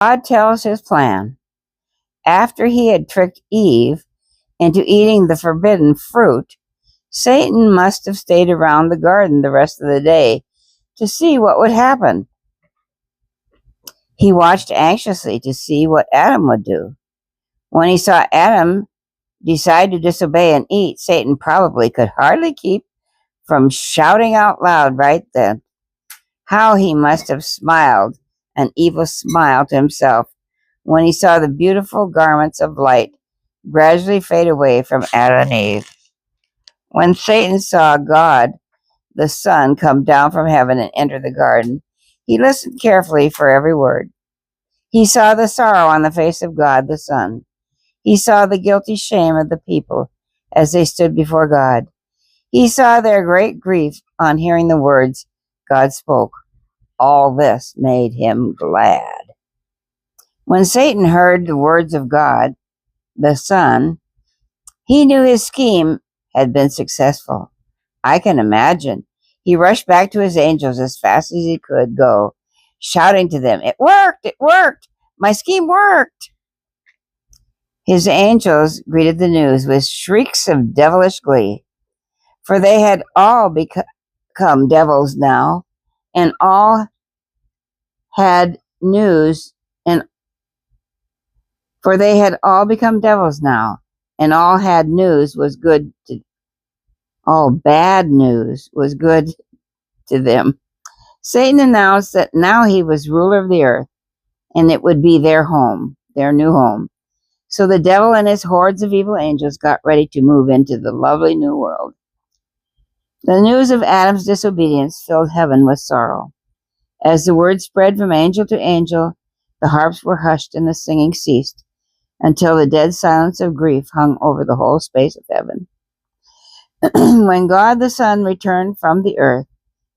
God tells his plan. After he had tricked Eve into eating the forbidden fruit, Satan must have stayed around the garden the rest of the day to see what would happen. He watched anxiously to see what Adam would do. When he saw Adam decide to disobey and eat, Satan probably could hardly keep from shouting out loud right then. How he must have smiled an evil smile to himself when he saw the beautiful garments of light gradually fade away from Adam and Eve. When Satan saw God, the Son, come down from heaven and enter the garden, he listened carefully for every word. He saw the sorrow on the face of God, the Son. He saw the guilty shame of the people as they stood before God. He saw their great grief on hearing the words God spoke. All this made him glad. When Satan heard the words of God, the Son, he knew his scheme had been successful. I can imagine. He rushed back to his angels as fast as he could go, shouting to them, "It worked! It worked! My scheme worked!" His angels greeted the news with shrieks of devilish glee, for they had all become devils now, and all had news, and for they had all become devils now, and all had news was good to all bad news was good to them. Satan announced that now he was ruler of the earth, and it would be their home, their new home. So the devil and his hordes of evil angels got ready to move into the lovely new world. The news of Adam's disobedience filled heaven with sorrow. As the word spread from angel to angel, the harps were hushed and the singing ceased, until the dead silence of grief hung over the whole space of heaven. When God the Son returned from the earth,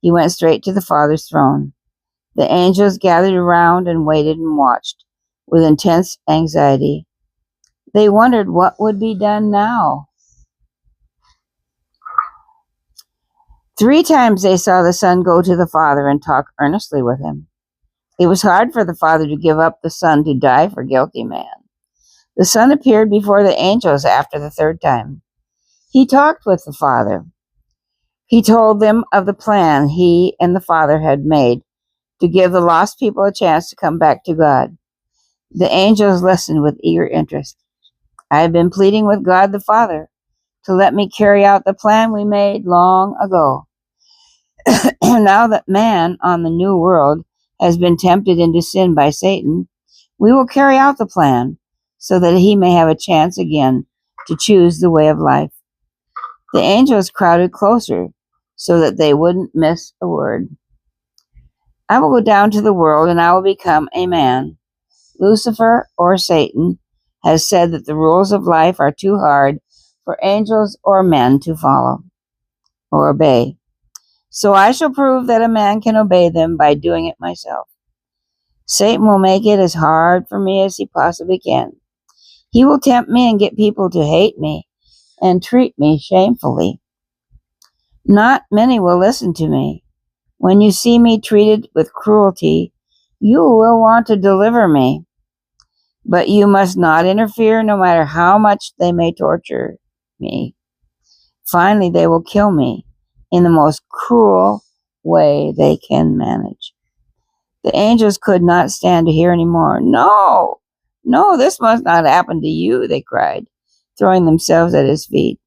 he went straight to the Father's throne. The angels gathered around and waited and watched with intense anxiety. They wondered what would be done now. 3 times they saw the Son go to the Father and talk earnestly with him. It was hard for the Father to give up the Son to die for guilty man. The Son appeared before the angels after the 3rd time. He talked with the Father. He told them of the plan he and the Father had made to give the lost people a chance to come back to God. The angels listened with eager interest. I have been pleading with God the Father to let me carry out the plan we made long ago. Now that man on the new world has been tempted into sin by Satan, we will carry out the plan so that he may have a chance again to choose the way of life. The angels crowded closer so that they wouldn't miss a word. I will go down to the world and I will become a man. Lucifer, or Satan, has said that the rules of life are too hard for angels or men to follow or obey. So I shall prove that a man can obey them by doing it myself. Satan will make it as hard for me as he possibly can. He will tempt me and get people to hate me and treat me shamefully. Not many will listen to me. When you see me treated with cruelty, you will want to deliver me. But you must not interfere no matter how much they may torture me. Finally, they will kill me in the most cruel way they can manage. The angels could not stand to hear any more. No, this must not happen to you, they cried, throwing themselves at his feet.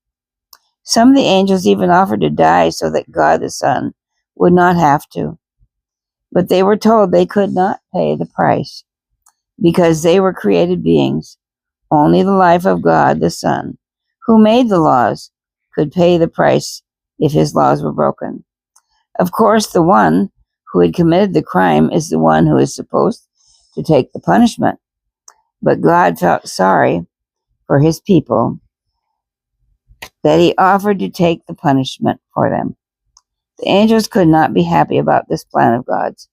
Some of the angels even offered to die so that God the Son would not have to. But they were told they could not pay the price because they were created beings. Only the life of God the Son, who made the laws, could pay the price if his laws were broken. Of course, the one who had committed the crime is the one who is supposed to take the punishment. But God felt sorry for his people that he offered to take the punishment for them. The angels could not be happy about this plan of God's.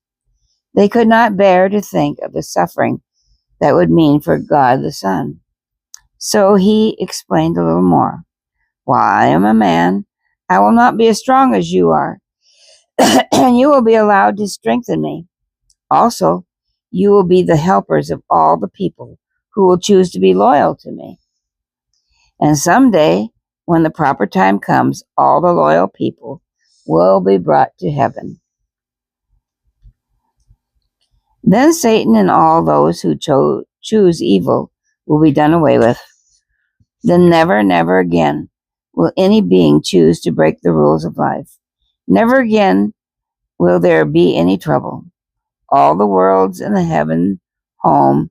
They could not bear to think of the suffering that would mean for God the Son. So he explained a little more. While I am a man, I will not be as strong as you are, and you will be allowed to strengthen me. Also, you will be the helpers of all the people who will choose to be loyal to me. And someday, when the proper time comes, all the loyal people will be brought to heaven. Then Satan and all those who choose evil will be done away with. Then never, never again will any being choose to break the rules of life. Never again will there be any trouble. All the worlds in the heaven home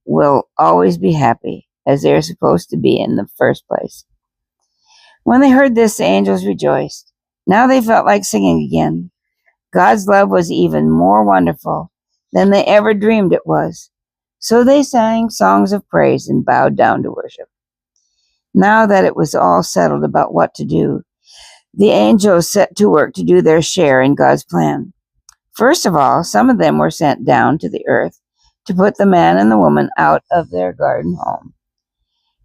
will always be happy, as they are supposed to be in the first place. When they heard this, the angels rejoiced. Now they felt like singing again. God's love was even more wonderful than they ever dreamed it was. So they sang songs of praise and bowed down to worship. Now that it was all settled about what to do, the angels set to work to do their share in God's plan. First of all, some of them were sent down to the earth to put the man and the woman out of their garden home.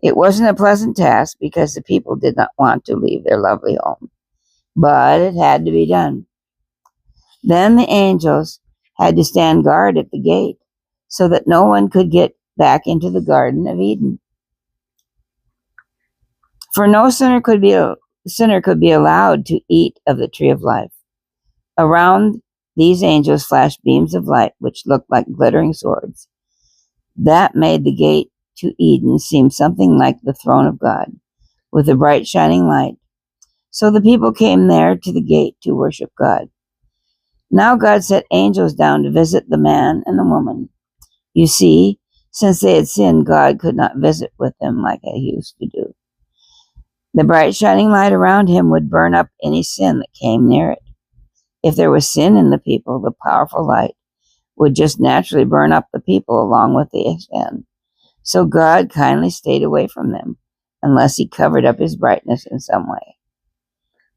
It wasn't a pleasant task because the people did not want to leave their lovely home, but it had to be done. Then the angels had to stand guard at the gate so that no one could get back into the Garden of Eden. For no sinner could be allowed to eat of the tree of life. Around these angels flashed beams of light which looked like glittering swords. That made the gate to Eden seem something like the throne of God, with a bright shining light. So the people came there to the gate to worship God. Now God sent angels down to visit the man and the woman. You see, since they had sinned, God could not visit with them like he used to do. The bright shining light around him would burn up any sin that came near it. If there was sin in the people, the powerful light would just naturally burn up the people along with the sin. So God kindly stayed away from them, unless he covered up his brightness in some way.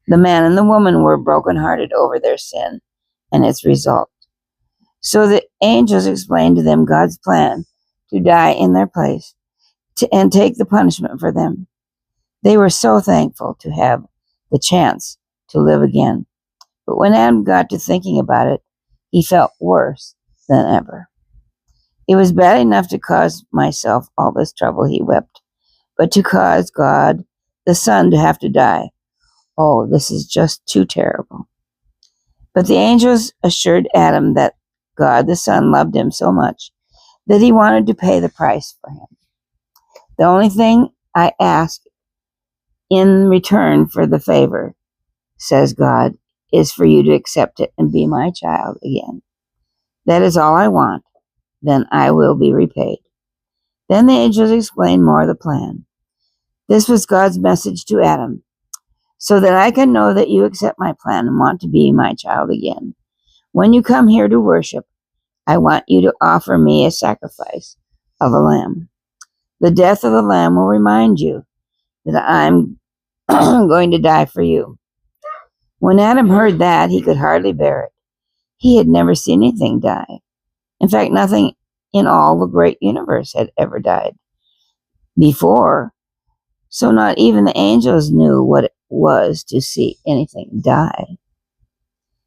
The man and the woman were brokenhearted over their sin and its result. So the angels explained to them God's plan to die in their place and take the punishment for them. They were so thankful to have the chance to live again. But when Adam got to thinking about it, he felt worse than ever. It was bad enough to cause myself all this trouble, he wept, but to cause God, the Son, to have to die. Oh, this is just too terrible. But the angels assured Adam that God, the Son, loved him so much that he wanted to pay the price for him. The only thing I ask in return for the favor, says God, is for you to accept it and be my child again. That is all I want. Then I will be repaid. Then the angels explained more of the plan. This was God's message to Adam. So that I can know that you accept my plan and want to be my child again. When you come here to worship, I want you to offer me a sacrifice of a lamb. The death of the lamb will remind you that I'm going to die for you. When Adam heard that, he could hardly bear it. He had never seen anything die. In fact, nothing in all the great universe had ever died before. So not even the angels knew what it was to see anything die.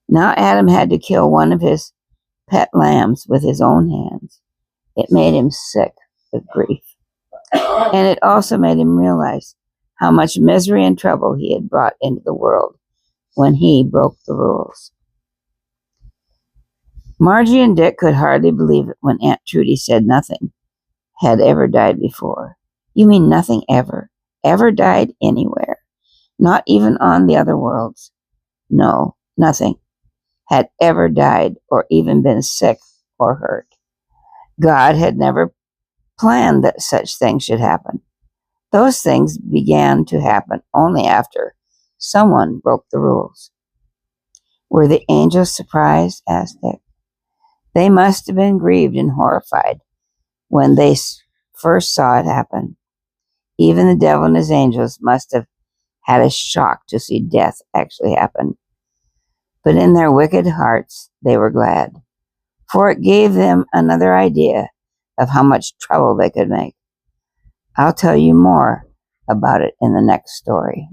Now Adam had to kill one of his pet lambs with his own hands. It made him sick with grief. And it also made him realize how much misery and trouble he had brought into the world when he broke the rules. Margie and Dick could hardly believe it when Aunt Trudy said nothing had ever died before. You mean nothing ever died anywhere? Not even on the other worlds? No, nothing had ever died or even been sick or hurt. God had never planned that such things should happen. Those things began to happen only after someone broke the rules. Were the angels surprised? Asked Dick. They must have been grieved and horrified when they first saw it happen. Even the devil and his angels must have had a shock to see death actually happen. But in their wicked hearts, they were glad, for it gave them another idea of how much trouble they could make. I'll tell you more about it in the next story.